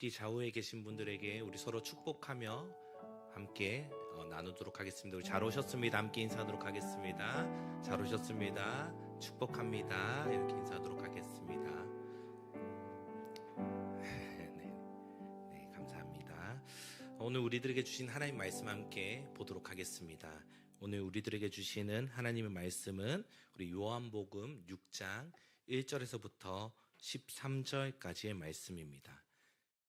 앞뒤 좌우에 계신 분들에게 우리 서로 축복하며 함께 나누도록 하겠습니다. 우리 잘 오셨습니다. 함께 인사하도록 하겠습니다. 잘 오셨습니다. 축복합니다. 이렇게 인사하도록 하겠습니다. 네, 감사합니다. 오늘 우리들에게 주신 하나님 말씀 함께 보도록 하겠습니다. 오늘 우리들에게 주시는 하나님의 말씀은 우리 요한복음 6장 1절에서부터 13절까지의 말씀입니다.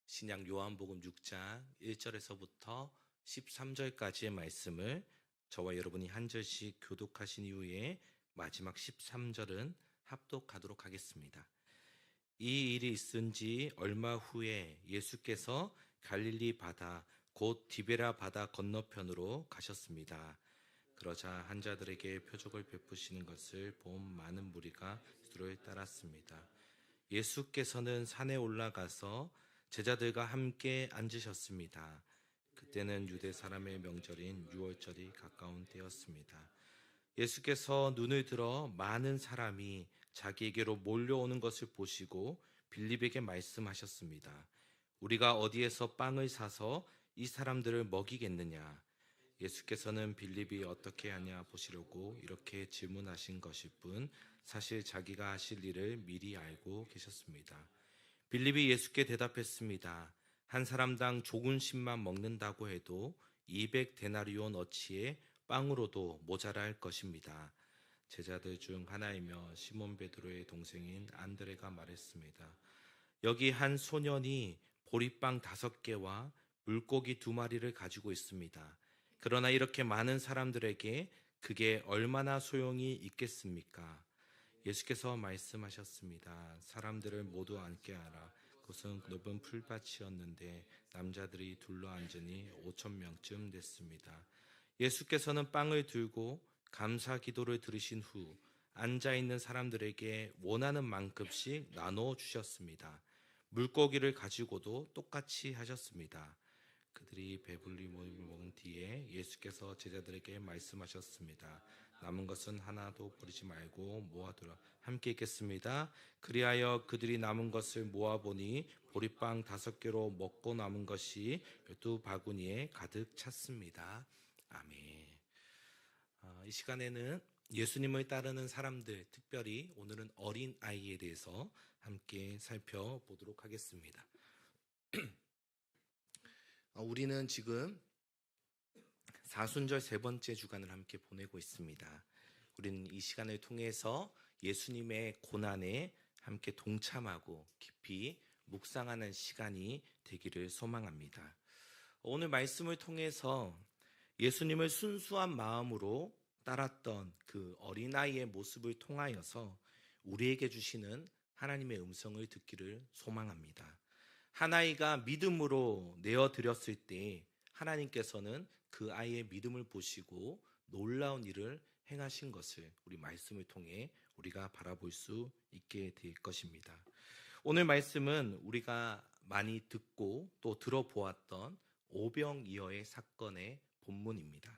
신약 요한복음 6장 1절에서부터 13절까지의 말씀을 저와 여러분이 한 절씩 교독하신 이후에 마지막 13절은 합독하도록 하겠습니다. 이 일이 있은 지 얼마 후에 예수께서 갈릴리 바다 곧 디베라 바다 건너편으로 가셨습니다. 그러자 환자들에게 표적을 베푸시는 것을 본 많은 무리가 주를 따랐습니다. 예수께서는 산에 올라가서 제자들과 함께 앉으셨습니다. 그때는 유대 사람의 명절인 유월절이 가까운 때였습니다. 예수께서 눈을 들어 많은 사람이 자기에게로 몰려오는 것을 보시고 빌립에게 말씀하셨습니다. 우리가 어디에서 빵을 사서 이 사람들을 먹이겠느냐? 예수께서는 빌립이 어떻게 하냐 보시려고 이렇게 질문하신 것일 뿐 사실 자기가 하실 일을 미리 알고 계셨습니다. 빌립이 예수께 대답했습니다. 한 사람당 조금씩만 먹는다고 해도 200데나리온 어치의 빵으로도 모자랄 것입니다. 제자들 중 하나이며 시몬 베드로의 동생인 안드레가 말했습니다. 여기 한 소년이 보리빵 5개와 물고기 2마리를 가지고 있습니다. 그러나 이렇게 많은 사람들에게 그게 얼마나 소용이 있겠습니까? 예수께서 말씀하셨습니다. 사람들을 모두 앉게 하라. 그것은 넓은 풀밭이었는데 남자들이 둘러앉으니 5,000명쯤 됐습니다. 예수께서는 빵을 들고 감사 기도를 들으신 후 앉아있는 사람들에게 원하는 만큼씩 나눠 주셨습니다. 물고기를 가지고도 똑같이 하셨습니다. 그들이 배불리 먹은 뒤에 예수께서 제자들에게 말씀하셨습니다. 남은 것은 하나도 버리지 말고 모아두라. 함께 읽겠습니다. 그리하여 그들이 남은 것을 모아보니 보리빵 5개로 먹고 남은 것이 12바구니에 가득 찼습니다. 아멘. 이 시간에는 예수님을 따르는 사람들, 특별히 오늘은 어린 아이에 대해서 함께 살펴보도록 하겠습니다. 우리는 지금 사순절 3번째 주간을 함께 보내고 있습니다. 우리는 이 시간을 통해서 예수님의 고난에 함께 동참하고 깊이 묵상하는 시간이 되기를 소망합니다. 오늘 말씀을 통해서 예수님을 순수한 마음으로 따랐던 그 어린아이의 모습을 통하여서 우리에게 주시는 하나님의 음성을 듣기를 소망합니다. 한 아이가 믿음으로 내어드렸을 때 하나님께서는 그 아이의 믿음을 보시고 놀라운 일을 행하신 것을 우리 말씀을 통해 우리가 바라볼 수 있게 될 것입니다. 오늘 말씀은 우리가 많이 듣고 또 들어보았던 오병이어의 사건의 본문입니다.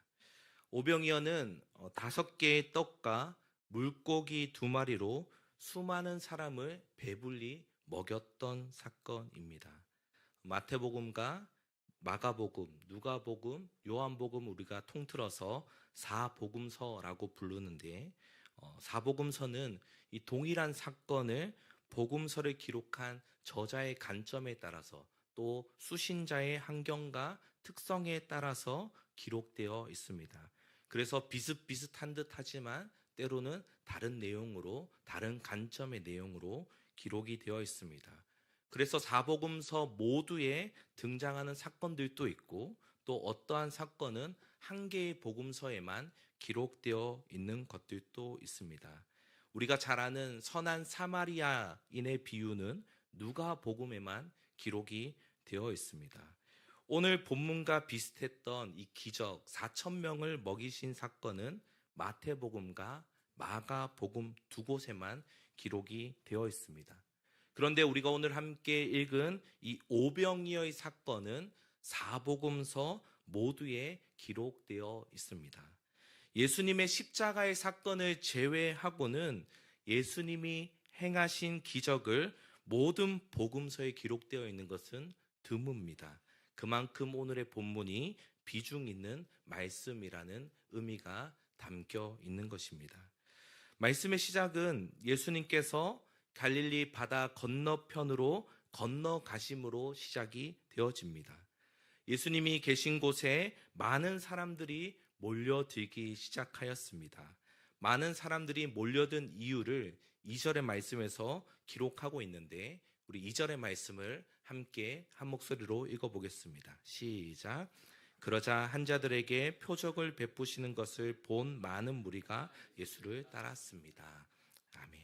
오병이어는 5개의 떡과 물고기 2마리로 수많은 사람을 배불리 먹였던 사건입니다. 마태복음과 마가복음, 누가복음, 요한복음 우리가 통틀어서 사복음서라고 부르는데 사복음서는 이 동일한 사건을 복음서를 기록한 저자의 관점에 따라서 또 수신자의 환경과 특성에 따라서 기록되어 있습니다. 그래서 비슷비슷한 듯 하지만 때로는 다른 내용으로, 다른 관점의 내용으로 기록이 되어 있습니다. 그래서 사복음서 모두에 등장하는 사건들도 있고 또 어떠한 사건은 한 개의 복음서에만 기록되어 있는 것들도 있습니다. 우리가 잘 아는 선한 사마리아인의 비유는 누가복음에만 기록이 되어 있습니다. 오늘 본문과 비슷했던 이 기적 4,000명을 먹이신 사건은 마태복음과 마가복음 2곳에만 기록이 되어 있습니다. 그런데 우리가 오늘 함께 읽은 이 오병이어의 사건은 사복음서 모두에 기록되어 있습니다. 예수님의 십자가의 사건을 제외하고는 예수님이 행하신 기적을 모든 복음서에 기록되어 있는 것은 드뭅니다. 그만큼 오늘의 본문이 비중 있는 말씀이라는 의미가 담겨 있는 것입니다. 말씀의 시작은 예수님께서 갈릴리 바다 건너편으로 건너가심으로 시작이 되어집니다. 예수님이 계신 곳에 많은 사람들이 몰려들기 시작하였습니다. 많은 사람들이 몰려든 이유를 2절의 말씀에서 기록하고 있는데 우리 2절의 말씀을 함께 한 목소리로 읽어보겠습니다. 시작. 그러자 환자들에게 표적을 베푸시는 것을 본 많은 무리가 예수를 따랐습니다. 아멘.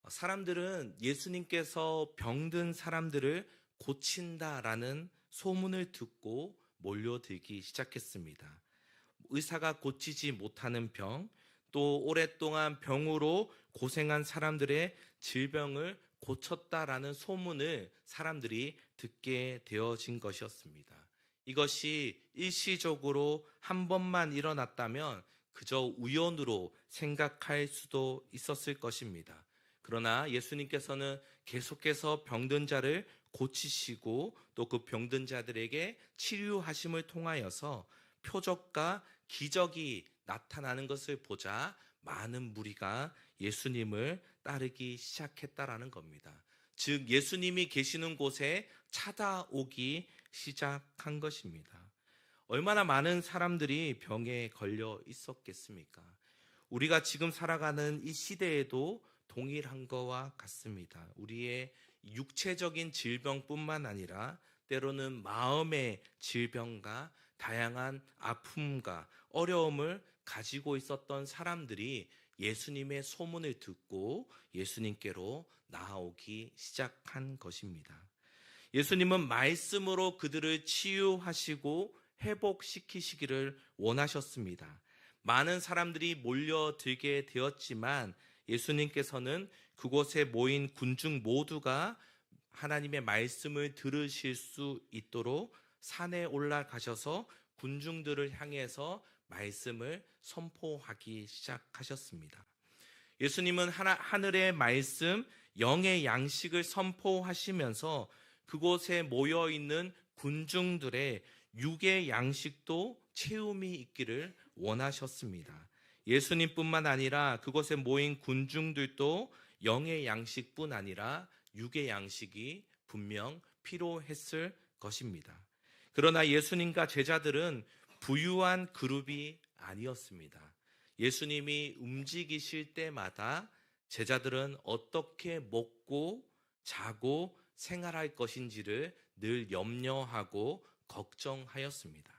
사람들은 예수님께서 병든 사람들을 고친다라는 소문을 듣고 몰려들기 시작했습니다. 의사가 고치지 못하는 병, 또 오랫동안 병으로 고생한 사람들의 질병을 고쳤다라는 소문을 사람들이 듣게 되어진 것이었습니다. 이것이 일시적으로 한 번만 일어났다면 그저 우연으로 생각할 수도 있었을 것입니다. 그러나 예수님께서는 계속해서 병든 자를 고치시고 또 그 병든 자들에게 치유하심을 통하여서 표적과 기적이 나타나는 것을 보자 많은 무리가 예수님을 따르기 시작했다라는 겁니다. 즉 예수님이 계시는 곳에 찾아오기 시작한 것입니다. 얼마나 많은 사람들이 병에 걸려 있었겠습니까? 우리가 지금 살아가는 이 시대에도 동일한 것과 같습니다. 우리의 육체적인 질병뿐만 아니라 때로는 마음의 질병과 다양한 아픔과 어려움을 가지고 있었던 사람들이 예수님의 소문을 듣고 예수님께로 나아오기 시작한 것입니다. 예수님은 말씀으로 그들을 치유하시고 회복시키시기를 원하셨습니다. 많은 사람들이 몰려들게 되었지만 예수님께서는 그곳에 모인 군중 모두가 하나님의 말씀을 들으실 수 있도록 산에 올라가셔서 군중들을 향해서 말씀을 선포하기 시작하셨습니다. 예수님은 하늘의 말씀, 영의 양식을 선포하시면서 그곳에 모여있는 군중들의 육의 양식도 채움이 있기를 원하셨습니다. 예수님뿐만 아니라 그곳에 모인 군중들도 영의 양식뿐 아니라 육의 양식이 분명 필요했을 것입니다. 그러나 예수님과 제자들은 부유한 그룹이 아니었습니다. 예수님이 움직이실 때마다 제자들은 어떻게 먹고 자고 생활할 것인지를 늘 염려하고 걱정하였습니다.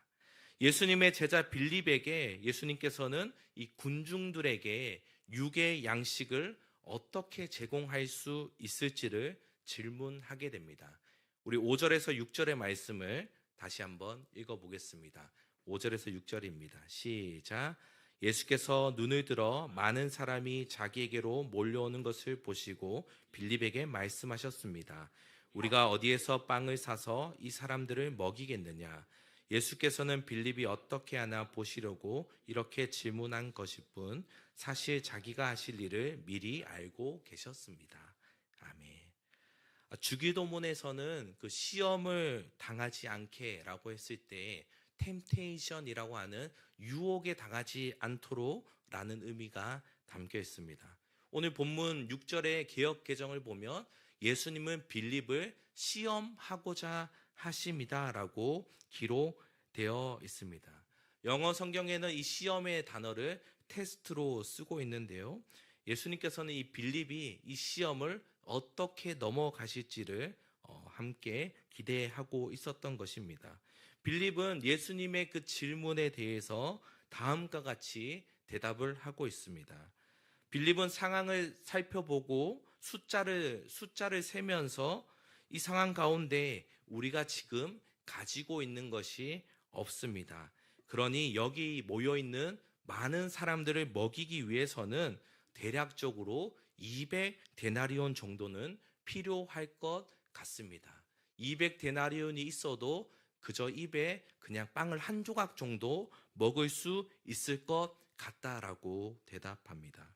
예수님의 제자 빌립에게 예수님께서는 이 군중들에게 육의 양식을 어떻게 제공할 수 있을지를 질문하게 됩니다. 우리 5절에서 6절의 말씀을 다시 한번 읽어보겠습니다. 5절에서 6절입니다. 시작. 예수께서 눈을 들어 많은 사람이 자기에게로 몰려오는 것을 보시고 빌립에게 말씀하셨습니다. 우리가 어디에서 빵을 사서 이 사람들을 먹이겠느냐? 예수께서는 빌립이 어떻게 하나 보시려고 이렇게 질문한 것일 뿐 사실 자기가 하실 일을 미리 알고 계셨습니다. 아멘. 주기도문에서는 그 시험을 당하지 않게라고 했을 때 템테이션이라고 하는 유혹에 당하지 않도록 라는 의미가 담겨 있습니다. 오늘 본문 6절의 개역 개정을 보면 예수님은 빌립을 시험하고자 하심이다 라고 기록되어 있습니다. 영어 성경에는 이 시험의 단어를 테스트로 쓰고 있는데요. 예수님께서는 이 빌립이 이 시험을 어떻게 넘어가실지를 함께 기대하고 있었던 것입니다. 빌립은 예수님의 그 질문에 대해서 다음과 같이 대답을 하고 있습니다. 빌립은 상황을 살펴보고 숫자를 세면서 이 상황 가운데 우리가 지금 가지고 있는 것이 없습니다. 그러니 여기 모여있는 많은 사람들을 먹이기 위해서는 대략적으로 200데나리온 정도는 필요할 것 같습니다. 200데나리온이 있어도 그저 입에 그냥 빵을 한 조각 정도 먹을 수 있을 것 같다라고 대답합니다.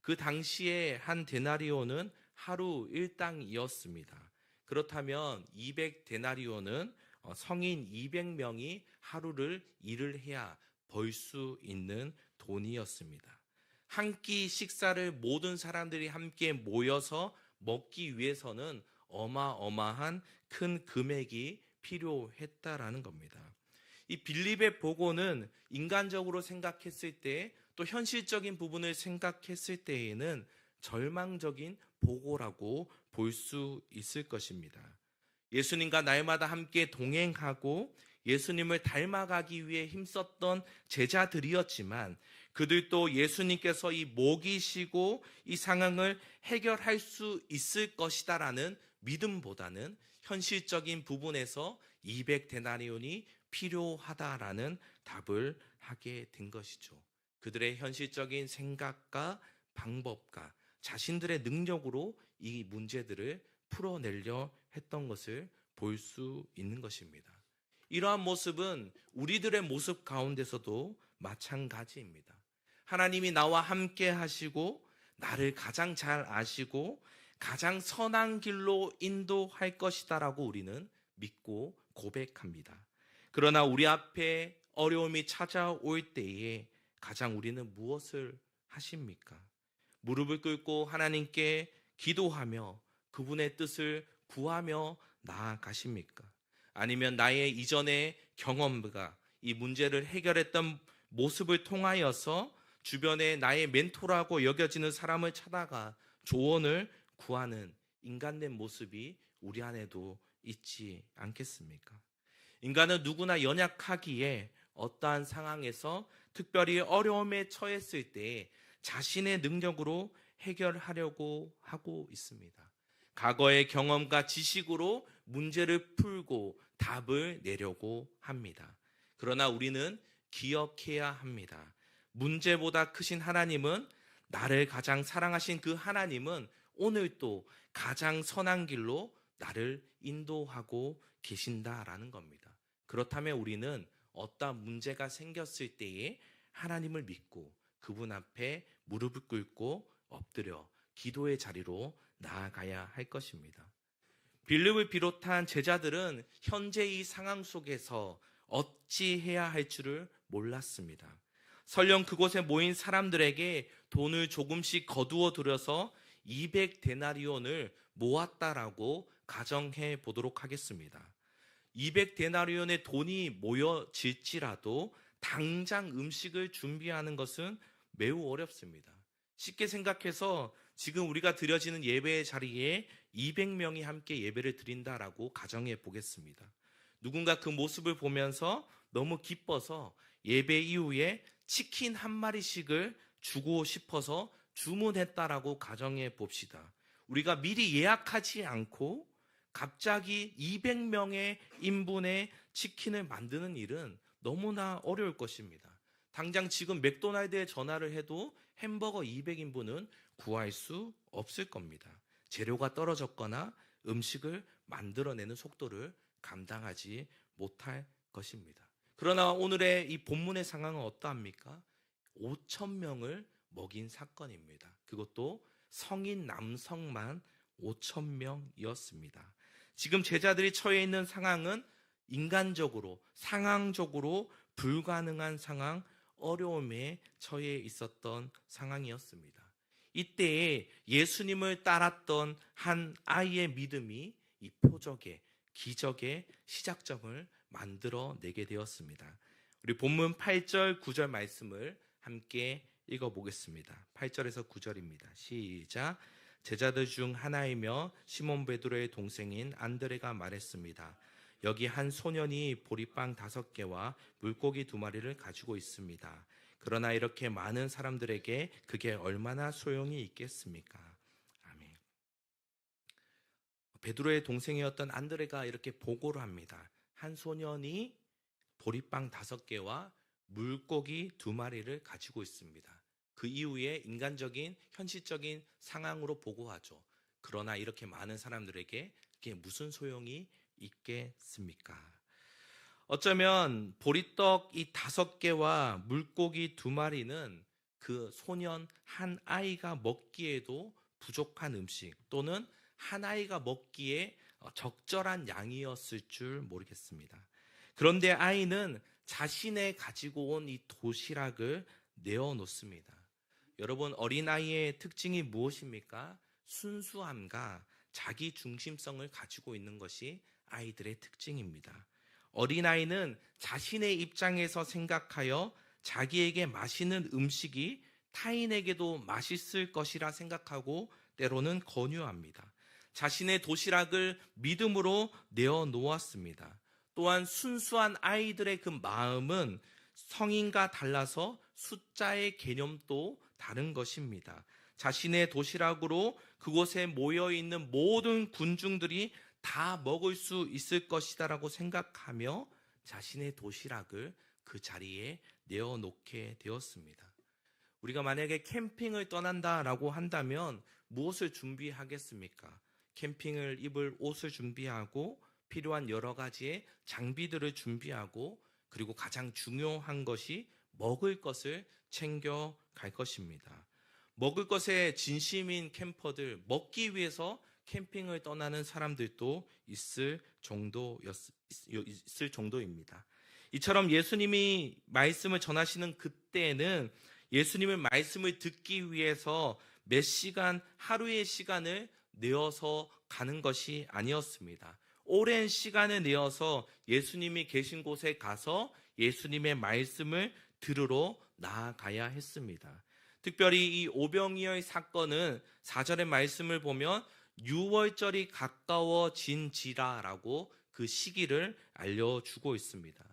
그 당시에 한 데나리온은 하루 일당이었습니다. 그렇다면 200데나리온은 성인 200명이 하루를 일을 해야 벌 수 있는 돈이었습니다. 한 끼 식사를 모든 사람들이 함께 모여서 먹기 위해서는 어마어마한 큰 금액이 필요했다라는 겁니다. 이 빌립의 보고는 인간적으로 생각했을 때, 또 현실적인 부분을 생각했을 때에는 절망적인 보고라고 볼 수 있을 것입니다. 예수님과 날마다 함께 동행하고 예수님을 닮아가기 위해 힘썼던 제자들이었지만, 그들도 예수님께서 이 목이 쉬고 이 상황을 해결할 수 있을 것이다라는 믿음보다는 현실적인 부분에서 200데나리온이 필요하다라는 답을 하게 된 것이죠. 그들의 현실적인 생각과 방법과 자신들의 능력으로 이 문제들을 풀어내려 했던 것을 볼 수 있는 것입니다. 이러한 모습은 우리들의 모습 가운데서도 마찬가지입니다. 하나님이 나와 함께 하시고 나를 가장 잘 아시고 가장 선한 길로 인도할 것이다라고 우리는 믿고 고백합니다. 그러나 우리 앞에 어려움이 찾아올 때에 가장 우리는 무엇을 하십니까? 무릎을 꿇고 하나님께 기도하며 그분의 뜻을 구하며 나아가십니까? 아니면 나의 이전의 경험과 이 문제를 해결했던 모습을 통하여서 주변에 나의 멘토라고 여겨지는 사람을 찾아가 조언을 구하는 인간된 모습이 우리 안에도 있지 않겠습니까? 인간은 누구나 연약하기에 어떠한 상황에서 특별히 어려움에 처했을 때 자신의 능력으로 해결하려고 하고 있습니다. 과거의 경험과 지식으로 문제를 풀고 답을 내려고 합니다. 그러나 우리는 기억해야 합니다. 문제보다 크신 하나님은, 나를 가장 사랑하신 그 하나님은 오늘도 가장 선한 길로 나를 인도하고 계신다라는 겁니다. 그렇다면 우리는 어떠한 문제가 생겼을 때에 하나님을 믿고 그분 앞에 무릎을 꿇고 엎드려 기도의 자리로 나아가야 할 것입니다. 빌립을 비롯한 제자들은 현재 이 상황 속에서 어찌해야 할 줄을 몰랐습니다. 설령 그곳에 모인 사람들에게 돈을 조금씩 거두어 들여서 200데나리온을 모았다라고 가정해 보도록 하겠습니다. 200데나리온의 돈이 모여질지라도 당장 음식을 준비하는 것은 매우 어렵습니다. 쉽게 생각해서 지금 우리가 드려지는 예배의 자리에 200명이 함께 예배를 드린다라고 가정해 보겠습니다. 누군가 그 모습을 보면서 너무 기뻐서 예배 이후에 치킨 한 마리씩을 주고 싶어서 주문했다라고 가정해 봅시다. 우리가 미리 예약하지 않고 갑자기 200명의 인분의 치킨을 만드는 일은 너무나 어려울 것입니다. 당장 지금 맥도날드에 전화를 해도 햄버거 200인분은 구할 수 없을 겁니다. 재료가 떨어졌거나 음식을 만들어내는 속도를 감당하지 못할 것입니다. 그러나 오늘의 이 본문의 상황은 어떠합니까? 5,000명을 먹인 사건입니다. 그것도 성인 남성만 5,000명이었습니다. 지금 제자들이 처해 있는 상황은 인간적으로, 상황적으로 불가능한 상황, 어려움에 처해 있었던 상황이었습니다. 이때에 예수님을 따랐던 한 아이의 믿음이 이 표적의, 기적의 시작점을 만들어내게 되었습니다. 우리 본문 8절, 9절 말씀을 함께 읽어보겠습니다. 8절에서 9절입니다. 시작. 제자들 중 하나이며 시몬 베드로의 동생인 안드레가 말했습니다. 여기 한 소년이 보리빵 5개와 물고기 2마리를 가지고 있습니다. 그러나 이렇게 많은 사람들에게 그게 얼마나 소용이 있겠습니까? 아멘. 베드로의 동생이었던 안드레가 이렇게 보고를 합니다. 한 소년이 보리빵 5개와 물고기 2마리를 가지고 있습니다. 그 이후에 인간적인 현실적인 상황으로 보고하죠. 그러나 이렇게 많은 사람들에게 그게 무슨 소용이 있겠습니까? 어쩌면 보리떡 이 5개와 물고기 2마리는 그 소년 한 아이가 먹기에도 부족한 음식, 또는 한 아이가 먹기에 적절한 양이었을 줄 모르겠습니다. 그런데 아이는 자신의 가지고 온 이 도시락을 내어놓습니다. 여러분, 어린아이의 특징이 무엇입니까? 순수함과 자기 중심성을 가지고 있는 것이 아이들의 특징입니다. 어린아이는 자신의 입장에서 생각하여 자기에게 맛있는 음식이 타인에게도 맛있을 것이라 생각하고 때로는 권유합니다. 자신의 도시락을 믿음으로 내어놓았습니다. 또한 순수한 아이들의 그 마음은 성인과 달라서 숫자의 개념도 다른 것입니다. 자신의 도시락으로 그곳에 모여있는 모든 군중들이 다 먹을 수 있을 것이다라고 생각하며 자신의 도시락을 그 자리에 내어놓게 되었습니다. 우리가 만약에 캠핑을 떠난다라고 한다면 무엇을 준비하겠습니까? 캠핑을 입을 옷을 준비하고 필요한 여러 가지의 장비들을 준비하고 그리고 가장 중요한 것이 먹을 것을 챙겨 갈 것입니다. 먹을 것에 진심인 캠퍼들, 먹기 위해서 캠핑을 떠나는 사람들도 있을 정도입니다. 이처럼 예수님이 말씀을 전하시는 그때는 예수님의 말씀을 듣기 위해서 몇 시간, 하루의 시간을 내어서 가는 것이 아니었습니다. 오랜 시간을 내어서 예수님이 계신 곳에 가서 예수님의 말씀을 들으러 나아가야 했습니다. 특별히 이 오병이어의 사건은 4절의 말씀을 보면 6월절이 가까워진지라라고 그 시기를 알려주고 있습니다.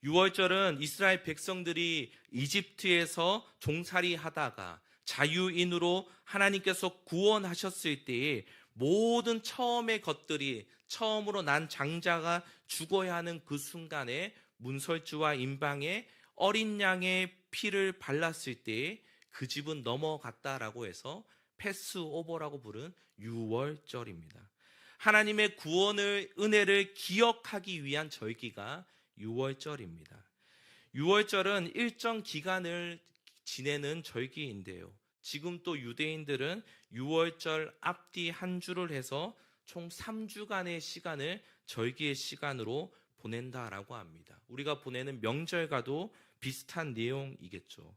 6월절은 이스라엘 백성들이 이집트에서 종살이 하다가 자유인으로 하나님께서 구원하셨을 때에 모든 처음의 것들이 처음으로 난 장자가 죽어야 하는 그 순간에 문설주와 임방에 어린 양의 피를 발랐을 때에 그 집은 넘어갔다라고 해서 패스오버라고 부른 6월절입니다. 하나님의 구원을 은혜를 기억하기 위한 절기가 6월절입니다. 6월절은 일정 기간을 지내는 절기인데요. 지금 또 유대인들은 6월절 앞뒤 한 주를 해서 총 3주간의 시간을 절기의 시간으로 보낸다라고 합니다. 우리가 보내는 명절과도 비슷한 내용이겠죠.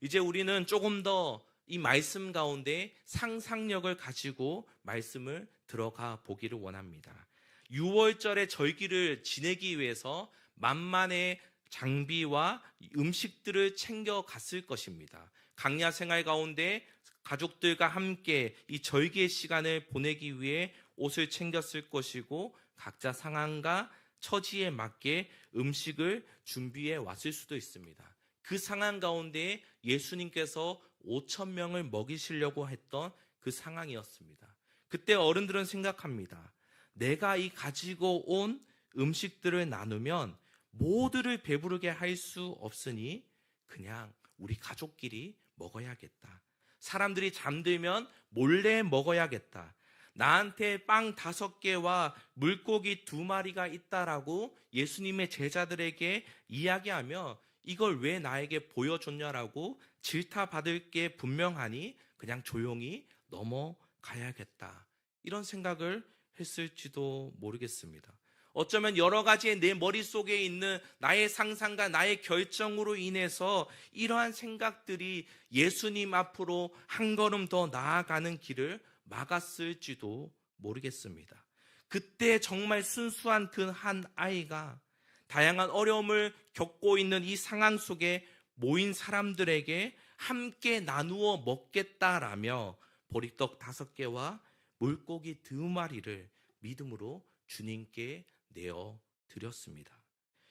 이제 우리는 조금 더 이 말씀 가운데 상상력을 가지고 말씀을 들어가 보기를 원합니다. 6월절의 절기를 지내기 위해서 만만의 장비와 음식들을 챙겨 갔을 것입니다. 강야 생활 가운데 가족들과 함께 이 절기의 시간을 보내기 위해 옷을 챙겼을 것이고 각자 상황과 처지에 맞게 음식을 준비해 왔을 수도 있습니다. 그 상황 가운데 예수님께서 5,000명을 먹이시려고 했던 그 상황이었습니다. 그때 어른들은 생각합니다. 내가 이 가지고 온 음식들을 나누면 모두를 배부르게 할 수 없으니 그냥 우리 가족끼리 먹어야겠다. 사람들이 잠들면 몰래 먹어야겠다. 나한테 빵 5개와 물고기 2마리가 있다라고 예수님의 제자들에게 이야기하며 이걸 왜 나에게 보여줬냐라고 질타받을 게 분명하니 그냥 조용히 넘어가야겠다. 이런 생각을 했을지도 모르겠습니다. 어쩌면 여러 가지의 내 머릿속에 있는 나의 상상과 나의 결정으로 인해서 이러한 생각들이 예수님 앞으로 한 걸음 더 나아가는 길을 막았을지도 모르겠습니다. 그때 정말 순수한 그 한 아이가 다양한 어려움을 겪고 있는 이 상황 속에 모인 사람들에게 함께 나누어 먹겠다라며 보리떡 5개와 물고기 2마리를 믿음으로 주님께 내어 드렸습니다.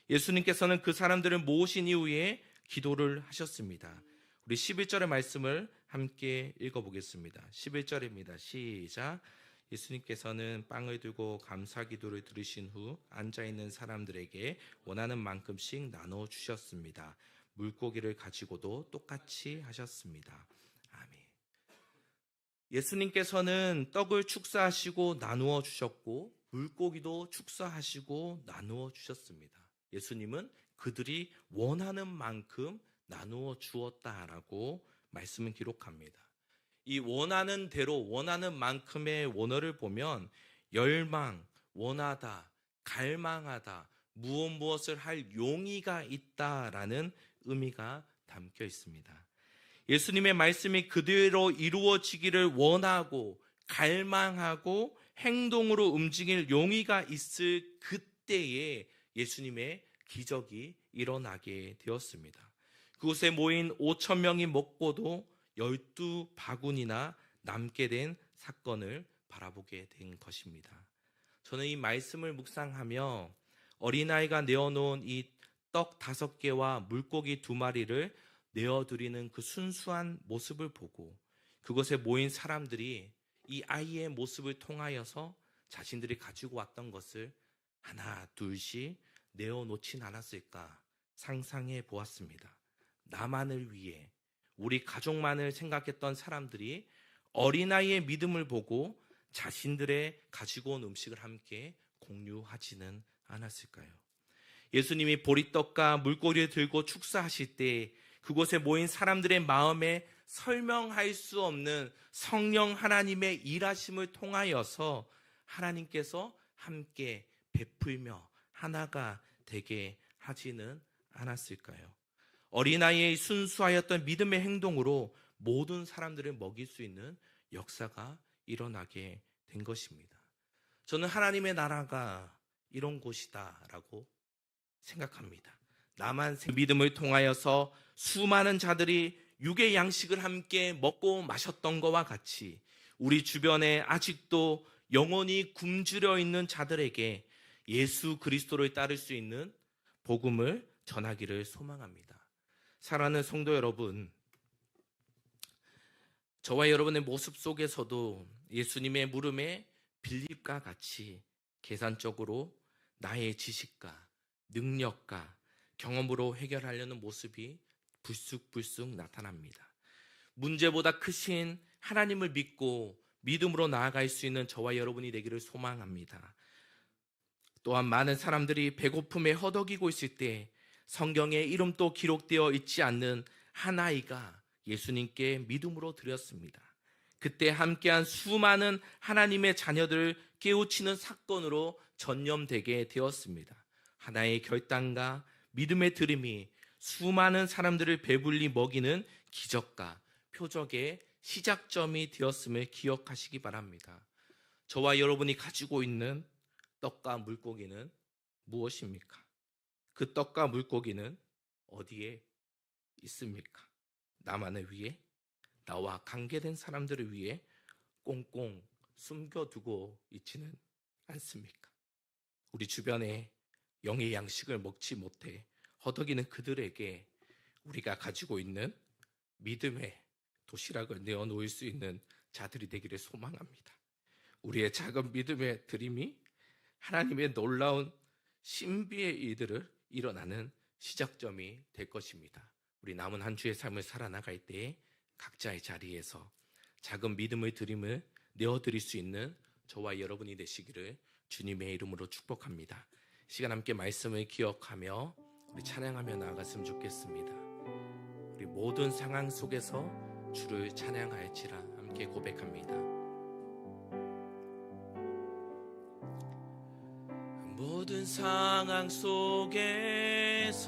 예수님께서는 그 사람들을 모으신 이후에 기도를 하셨습니다. 우리 11절의 말씀을 함께 읽어보겠습니다. 11절입니다. 시작. 예수님께서는 빵을 들고 감사 기도를 들으신 후 앉아있는 사람들에게 원하는 만큼씩 나눠 주셨습니다. 물고기를 가지고도 똑같이 하셨습니다. 아멘. 예수님께서는 떡을 축사하시고 나누어 주셨고 물고기도 축사하시고 나누어 주셨습니다. 예수님은 그들이 원하는 만큼 나누어 주었다라고 말씀은 기록합니다. 이 원하는 대로 원하는 만큼의 원어를 보면 열망, 원하다, 갈망하다, 무엇을 할 용의가 있다라는 의미가 담겨 있습니다. 예수님의 말씀이 그대로 이루어지기를 원하고 갈망하고 행동으로 움직일 용의가 있을 그때에 예수님의 기적이 일어나게 되었습니다. 그곳에 모인 5천 명이 먹고도 12바구니나 남게 된 사건을 바라보게 된 것입니다. 저는 이 말씀을 묵상하며 어린아이가 내어놓은 이 떡 5개와 물고기 2마리를 내어드리는 그 순수한 모습을 보고 그곳에 모인 사람들이 이 아이의 모습을 통하여서 자신들이 가지고 왔던 것을 하나 둘씩 내어놓진 않았을까 상상해 보았습니다. 나만을 위해, 우리 가족만을 생각했던 사람들이 어린아이의 믿음을 보고 자신들의 가지고 온 음식을 함께 공유하지는 않았을까요? 예수님이 보리떡과 물고기를 들고 축사하실 때 그곳에 모인 사람들의 마음에 설명할 수 없는 성령 하나님의 일하심을 통하여서 하나님께서 함께 베풀며 하나가 되게 하지는 않았을까요? 어린아이의 순수하였던 믿음의 행동으로 모든 사람들을 먹일 수 있는 역사가 일어나게 된 것입니다. 저는 하나님의 나라가 이런 곳이다라고 생각합니다. 나만 믿음을 통하여서 수많은 자들이 육의 양식을 함께 먹고 마셨던 것과 같이 우리 주변에 아직도 영혼이 굶주려 있는 자들에게 예수 그리스도를 따를 수 있는 복음을 전하기를 소망합니다. 사랑하는 성도 여러분, 저와 여러분의 모습 속에서도 예수님의 물음에 빌립과 같이 계산적으로 나의 지식과 능력과 경험으로 해결하려는 모습이 불쑥불쑥 나타납니다. 문제보다 크신 하나님을 믿고 믿음으로 나아갈 수 있는 저와 여러분이 되기를 소망합니다. 또한 많은 사람들이 배고픔에 허덕이고 있을 때 성경에 이름도 기록되어 있지 않는 한 아이가 예수님께 믿음으로 드렸습니다. 그때 함께한 수많은 하나님의 자녀들을 깨우치는 사건으로 전념되게 되었습니다. 하나의 결단과 믿음의 드림이 수많은 사람들을 배불리 먹이는 기적과 표적의 시작점이 되었음을 기억하시기 바랍니다. 저와 여러분이 가지고 있는 떡과 물고기는 무엇입니까? 그 떡과 물고기는 어디에 있습니까? 나만을 위해, 나와 관계된 사람들을 위해 꽁꽁 숨겨두고 있지는 않습니까? 우리 주변에 영의 양식을 먹지 못해 허덕이는 그들에게 우리가 가지고 있는 믿음의 도시락을 내어놓을 수 있는 자들이 되기를 소망합니다. 우리의 작은 믿음의 드림이 하나님의 놀라운 신비의 일들을 일어나는 시작점이 될 것입니다. 우리 남은 한 주의 삶을 살아나갈 때에 각자의 자리에서 작은 믿음의 드림을 내어드릴 수 있는 저와 여러분이 되시기를 주님의 이름으로 축복합니다. 시간 함께 말씀을 기억하며 우리 찬양하며 나아갔으면 좋겠습니다. 우리 모든 상황 속에서 주를 찬양할지라 함께 고백합니다. 모든 상황 속에서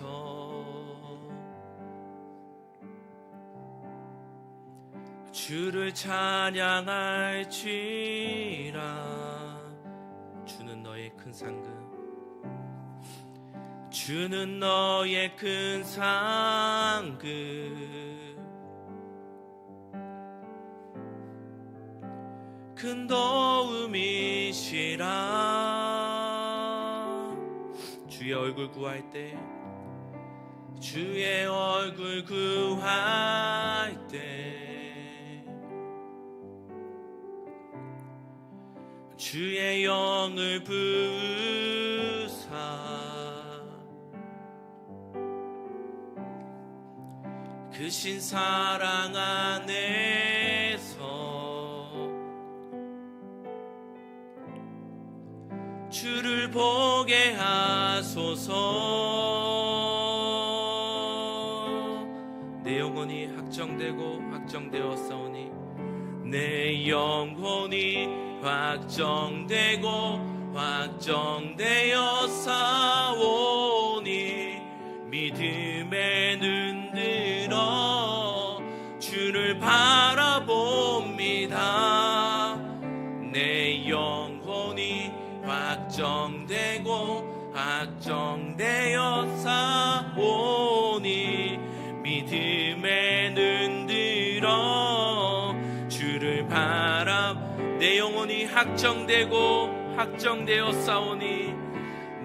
주를 찬양할지라. 주는 너의 큰 상급, 주는 너의 큰 상급, 큰 도움이시라. 주의 얼굴 구할 때, 주의 얼굴 구할 때 주의 영을 부으사 그 신사랑 안에서 주를 보게 하소서. 내 영혼이 확정되었사오니 내 영혼이 확정되고 확정되어 싸우니 믿음에 눈 들어 주를 바라봅니다. 내 영혼이 확정되어 싸우니 믿음에 눈 들어 주를 내 영혼이 확정되어 싸우니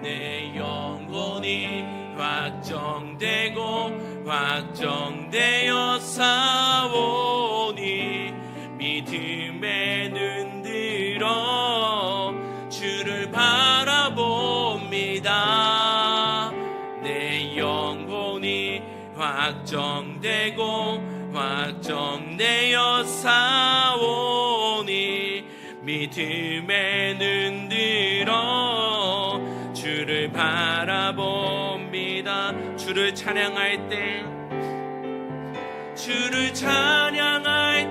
내 영혼이 확정되어 싸우니 믿음에 눈 들어 주를 바라봅니다. 내 영혼이 확정되어 싸우니 믿음에 눈 들어 주를 바라봅니다. 주를 찬양할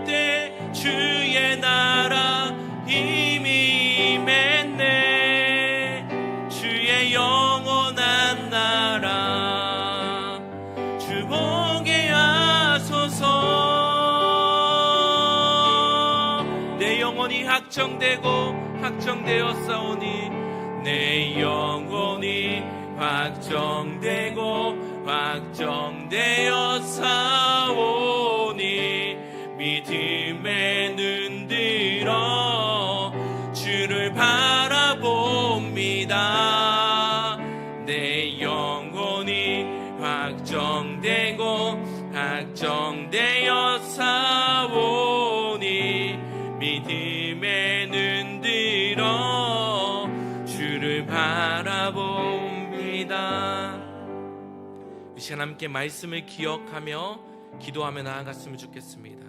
때 주의 나라 힘이 임했네. 주의 영원한 나라 주 보게 하소서. 내 영혼이 확정되어 싸우니 내 영혼이 확정되어 싸우니 믿음에 눈 들어 주를 바라봅니다. 내 영혼이 확정되어 싸우니 믿음에 눈 들어 주를 바라봅니다. 이 시간 함께 말씀을 기억하며 기도하며 나아갔으면 좋겠습니다.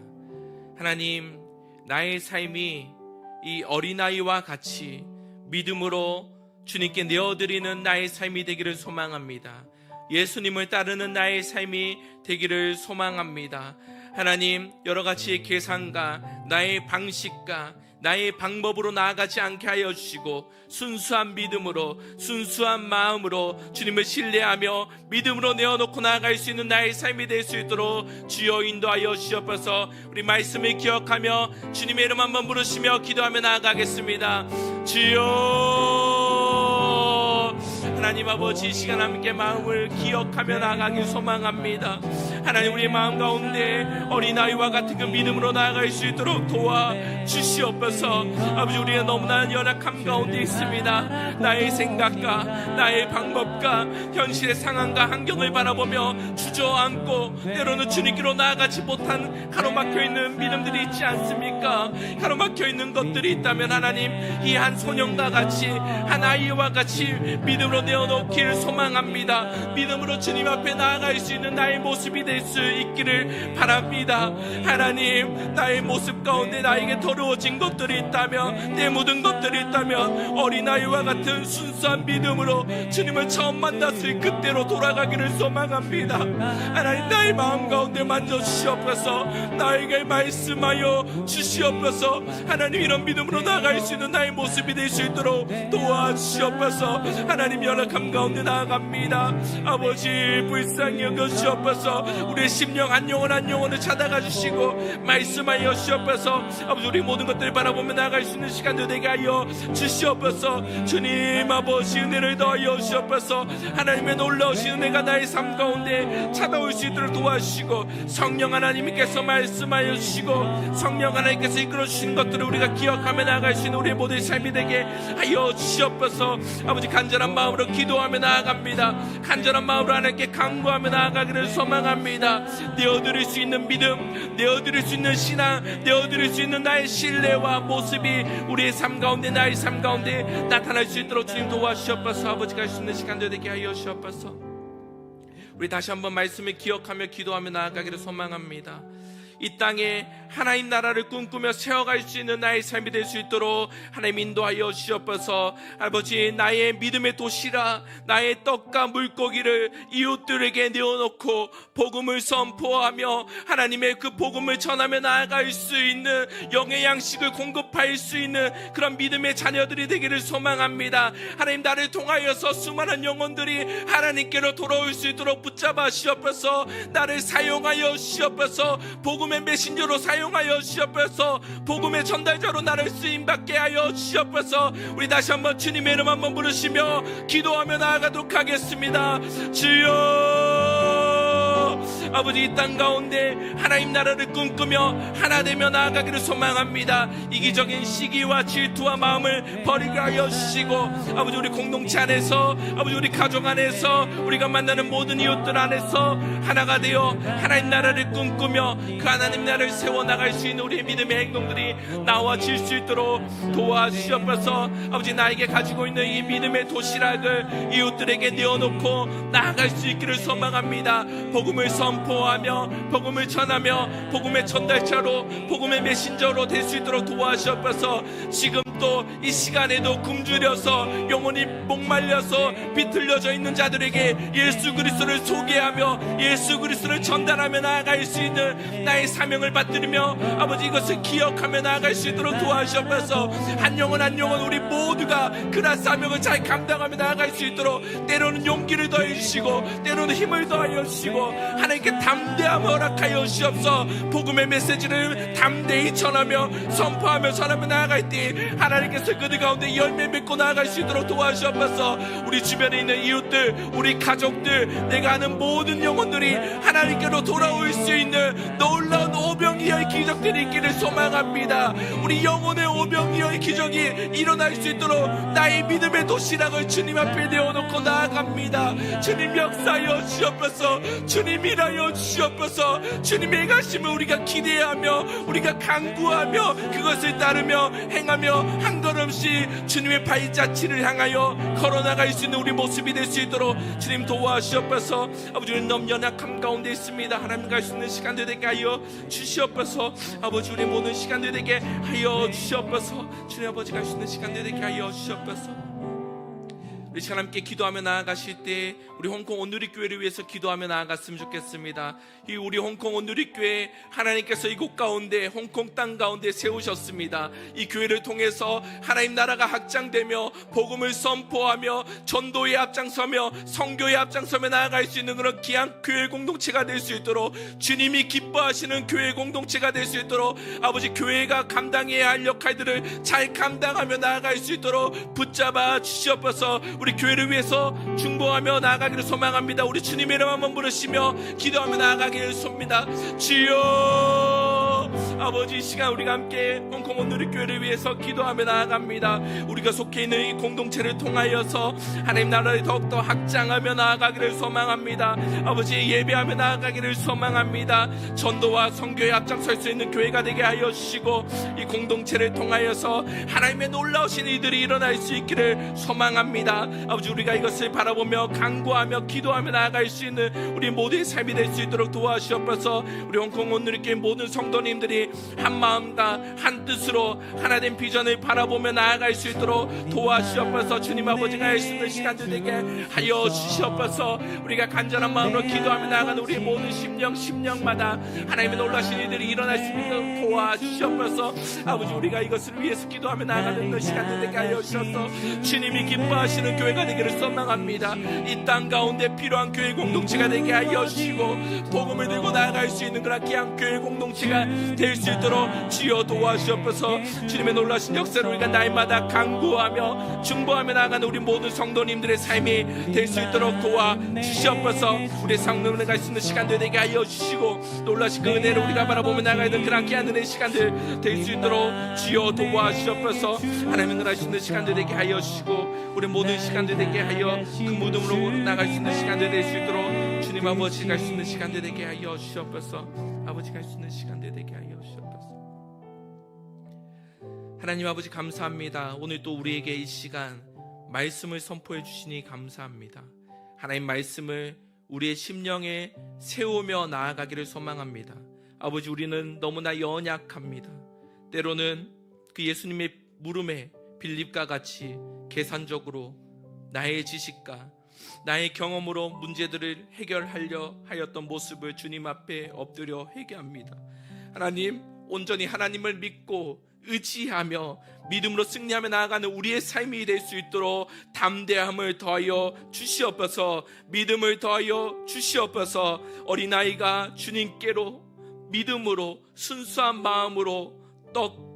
하나님, 나의 삶이 이 어린아이와 같이 믿음으로 주님께 내어드리는 나의 삶이 되기를 소망합니다. 예수님을 따르는 나의 삶이 되기를 소망합니다. 하나님, 여러가지의 계산과 나의 방식과 나의 방법으로 나아가지 않게 하여 주시고 순수한 믿음으로, 순수한 마음으로 주님을 신뢰하며 믿음으로 내어놓고 나아갈 수 있는 나의 삶이 될 수 있도록 주여 인도하여 주시옵소서. 우리 말씀을 기억하며 주님의 이름 한번 부르시며 기도하며 나아가겠습니다. 주여, 하나님 아버지, 이 시간 함께 마음을 기억하며 나아가길 소망합니다. 하나님, 우리 마음 가운데 어린아이와 같은 그 믿음으로 나아갈 수 있도록 도와주시옵소서. 아버지, 우리가 너무나 연약함 가운데 있습니다. 나의 생각과 나의 방법과 현실의 상황과 환경을 바라보며 주저앉고 때로는 주님께로 나아가지 못한 가로막혀있는 믿음들이 있지 않습니까? 가로막혀있는 것들이 있다면 하나님, 이 한 소년과 같이, 한 아이와 같이 믿음으로 내어놓기를 소망합니다. 믿음으로 주님 앞에 나아갈 수 있는 나의 모습이 될 수 있기를 바랍니다. 하나님, 나의 모습 가운데 나에게 더러워진 것들이 있다면, 내 묻은 것들이 있다면 어린아이와 같은 순수한 믿음으로 주님을 처음 만났을 그때로 돌아가기를 소망합니다. 하나님, 나의 마음 가운데 만져주시옵소서. 나에게 말씀하여 주시옵소서. 하나님, 이런 믿음으로 나아갈 수 있는 나의 모습이 될 수 있도록 도와주시옵소서. 하나님, 연약함 가운데 나아갑니다. 아버지, 불쌍히 여겨주시옵소서. 우리의 심령 한 영혼 한 영혼을 찾아가 주시고 말씀하여 주시옵소서. 아버지, 우리 모든 것들을 바라보며 나아갈 수 있는 시간도 되게 하여 주시옵소서. 주님 아버지, 은혜를 더하여 주시옵소서. 하나님의 놀라우신 은혜가 나의 삶 가운데 찾아올 수 있도록 도와주시고, 성령 하나님께서 말씀하여 주시고 성령 하나님께서 이끌어 주신 것들을 우리가 기억하며 나아갈 수 있는 우리의 모든 삶이 되게 하여 주시옵소서. 아버지, 간절한 마음으로 기도하며 나아갑니다. 간절한 마음으로 하나님께 간구하며 나아가기를 소망합니다. 내어드릴 수 있는 믿음, 내어드릴 수 있는 신앙, 내어드릴 수 있는 나의 신뢰와 모습이 우리의 삶 가운데, 나의 삶 가운데 나타날 수 있도록 주님 도와주시옵소서. 아버지가 할 수 있는 시간도 되게 하여 주시옵소서. 우리 다시 한번 말씀을 기억하며 기도하며 나아가기를 소망합니다. 이 땅에 하나님 나라를 꿈꾸며 세워갈 수 있는 나의 삶이 될 수 있도록 하나님 인도하여 주시옵소서. 아버지, 나의 믿음의 도시라 나의 떡과 물고기를 이웃들에게 내어놓고 복음을 선포하며 하나님의 그 복음을 전하며 나아갈 수 있는 영의 양식을 공급할 수 있는 그런 믿음의 자녀들이 되기를 소망합니다. 하나님, 나를 통하여서 수많은 영혼들이 하나님께로 돌아올 수 있도록 붙잡아 주시옵소서. 나를 사용하여 주시옵소서. 복음의 메신저로 사용하여 주시옵소서. 복음의 전달자로 나를 쓰임받게 하여 주시옵소서. 우리 다시 한번 주님의 이름 한번 부르시며 기도하며 나아가도록 하겠습니다. 주여, 아버지, 이 땅 가운데 하나님 나라를 꿈꾸며 하나 되며 나아가기를 소망합니다. 이기적인 시기와 질투와 마음을 버리게 하여 주시고, 아버지, 우리 공동체 안에서, 아버지, 우리 가족 안에서, 우리가 만나는 모든 이웃들 안에서 하나가 되어 하나님 나라를 꿈꾸며 그 하나님 나라를 세워나갈 수 있는 우리의 믿음의 행동들이 나와질 수 있도록 도와주시옵소서. 아버지, 나에게 가지고 있는 이 믿음의 도시락을 이웃들에게 내어놓고 나아갈 수 있기를 소망합니다. 복음을 선포하며 복음을 전하며 복음의 전달자로 복음의 메신저로 될 수 있도록 도와주옵소서. 지금 또 이 시간에도 굶주려서 영혼이 목말려서 비틀려져 있는 자들에게 예수 그리스도를 소개하며 예수 그리스도를 전달하며 나아갈 수 있는 나의 사명을 받들며 아버지, 이것을 기억하며 나아갈 수 있도록 도와주옵소서. 한 영혼 한 영혼 우리 모두가 그런 사명을 잘 감당하며 나아갈 수 있도록 때로는 용기를 더해 주시고 때로는 힘을 더하여 주시고 하나님께 담대함을 허락하여 주시옵소서. 복음의 메시지를 담대히 전하며 선포하며 전하며 나아갈 때 하나님께서 그들 가운데 열매 맺고 나아갈 수 있도록 도와주옵소서. 우리 주변에 있는 이웃들, 우리 가족들, 내가 아는 모든 영혼들이 하나님께로 돌아올 수 있는 놀라운 오병이어의 기적들이 있기를 소망합니다. 우리 영혼의 오병이어의 기적이 일어날 수 있도록 나의 믿음의 도시락을 주님 앞에 내어놓고 나아갑니다. 주님 역사하여 주시옵소서. 주님 일하여 주시옵소서. 주님의 가심을 우리가 기대하며 우리가 간구하며 그것을 따르며 행하며 한 걸음씩 주님의 발자취를 향하여 걸어나갈 수 있는 우리 모습이 될 수 있도록 주님 도와주시옵소서. 아버지, 우리 너무 연약함 가운데 있습니다. 하나님 갈 수 있는 시간들 되게 하여 주시옵소서. 아버지, 우리 모든 시간들 되게 하여 주시옵소서. 주님 아버지, 갈 수 있는 시간들 되게 하여 주시옵소서. 우리 시간 함께 기도하며 나아가실 때 우리 홍콩 온누리교회를 위해서 기도하며 나아갔으면 좋겠습니다. 이 우리 홍콩 온누리교회 하나님께서 이곳 가운데 홍콩 땅 가운데 세우셨습니다. 이 교회를 통해서 하나님 나라가 확장되며 복음을 선포하며 전도에 앞장서며 선교에 앞장서며 나아갈 수 있는 그런 귀한 교회 공동체가 될 수 있도록 주님이 기뻐하시는 교회 공동체가 될 수 있도록 아버지, 교회가 감당해야 할 역할들을 잘 감당하며 나아갈 수 있도록 붙잡아 주시옵소서. 우리 교회를 위해서 중보하며 나아가기를 소망합니다. 우리 주님의 이름 한번 부르시며 기도하며 나아가기를 쏩니다. 주여, 아버지, 이 시간 우리가 함께 홍콩 온누리교회를 위해서 기도하며 나아갑니다. 우리가 속해 있는 이 공동체를 통하여서 하나님 나라를 더욱더 확장하며 나아가기를 소망합니다. 아버지, 예배하며 나아가기를 소망합니다. 전도와 선교에 앞장설 수 있는 교회가 되게 하여 주시고 이 공동체를 통하여서 하나님의 놀라우신 일들이 일어날 수 있기를 소망합니다. 아버지, 우리가 이것을 바라보며 간구하며 기도하며 나아갈 수 있는 우리 모두의 삶이 될 수 있도록 도와주시옵소서. 우리 홍콩 온누리교회 모든 성도님들이 한 마음과 한 뜻으로 하나님 비전을 바라보며 나아갈 수 있도록 도와주시옵소서. 주님 아버지가 할 수 있는 시간들 되게 하여 주시옵소서. 우리가 간절한 마음으로 기도하며 나아가는 우리 모든 심령마다 하나님의 놀라신 일들이 일어날 수 있도록 도와주시옵소서. 아버지, 우리가 이것을 위해서 기도하며 나아가는 그 시간들 되게 하여 주셔서 주님이 기뻐하시는 교회가 되기를 소망합니다. 이 땅 가운데 필요한 교회 공동체가 되게 하여 주시고 복음을 들고 나아갈 수 있는 그런 귀한 교회 공동체가 될 수 있도록 주여 도와주시옵소서. 주님의 놀라신 역사를 우리가 날마다 간구하며 중보하며 나아가는 우리 모든 성도님들의 삶이 될 수 있도록 도와주시옵소서. 우리의 성도님을 갈 수 있는 시간들 되게 하여 주시고 놀라신 그 은혜를 우리가 바라보며 나아가는 그런 귀한 은혜의 시간들 될 수 있도록 주여 도와주시옵소서. 하나님을 갈 수 있는 시간들 되게 하여 주시고 우리 모든 시간들 되게 하여 그 무덤으로 나갈 수 있는 시간들 될 수 있도록 주님 아버지 갈 수 있는 시간들 되게 하여 주시옵소서. 아버지 갈 수 있는 시간들 되게 하여 주시옵소서. 하나님 아버지 감사합니다. 오늘 또 우리에게 이 시간 말씀을 선포해 주시니 감사합니다. 하나님 말씀을 우리의 심령에 세우며 나아가기를 소망합니다. 아버지, 우리는 너무나 연약합니다. 때로는 그 예수님의 물음에 빌립과 같이 계산적으로 나의 지식과 나의 경험으로 문제들을 해결하려 하였던 모습을 주님 앞에 엎드려 회개합니다. 하나님, 온전히 하나님을 믿고 의지하며 믿음으로 승리하며 나아가는 우리의 삶이 될 수 있도록 담대함을 더하여 주시옵소서. 믿음을 더하여 주시옵소서. 어린아이가 주님께로 믿음으로 순수한 마음으로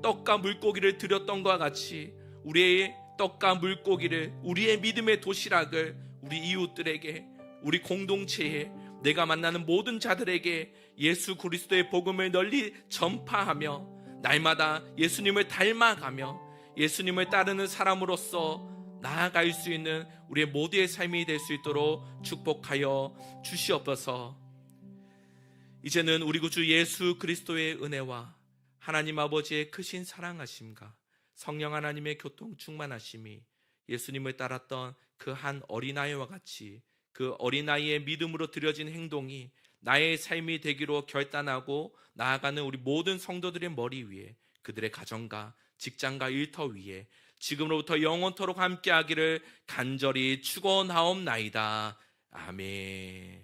떡과 물고기를 드렸던 것과 같이 우리의 떡과 물고기를, 우리의 믿음의 도시락을 우리 이웃들에게, 우리 공동체에, 내가 만나는 모든 자들에게 예수 그리스도의 복음을 널리 전파하며 날마다 예수님을 닮아가며 예수님을 따르는 사람으로서 나아갈 수 있는 우리의 모두의 삶이 될 수 있도록 축복하여 주시옵소서. 이제는 우리 구주 예수 그리스도의 은혜와 하나님 아버지의 크신 사랑하심과 성령 하나님의 교통 충만하심이 예수님을 따랐던 그 한 어린아이와 같이 그 어린아이의 믿음으로 드려진 행동이 나의 삶이 되기로 결단하고 나아가는 우리 모든 성도들의 머리 위에, 그들의 가정과 직장과 일터 위에 지금으로부터 영원토록 함께하기를 간절히 축원하옵나이다. 아멘.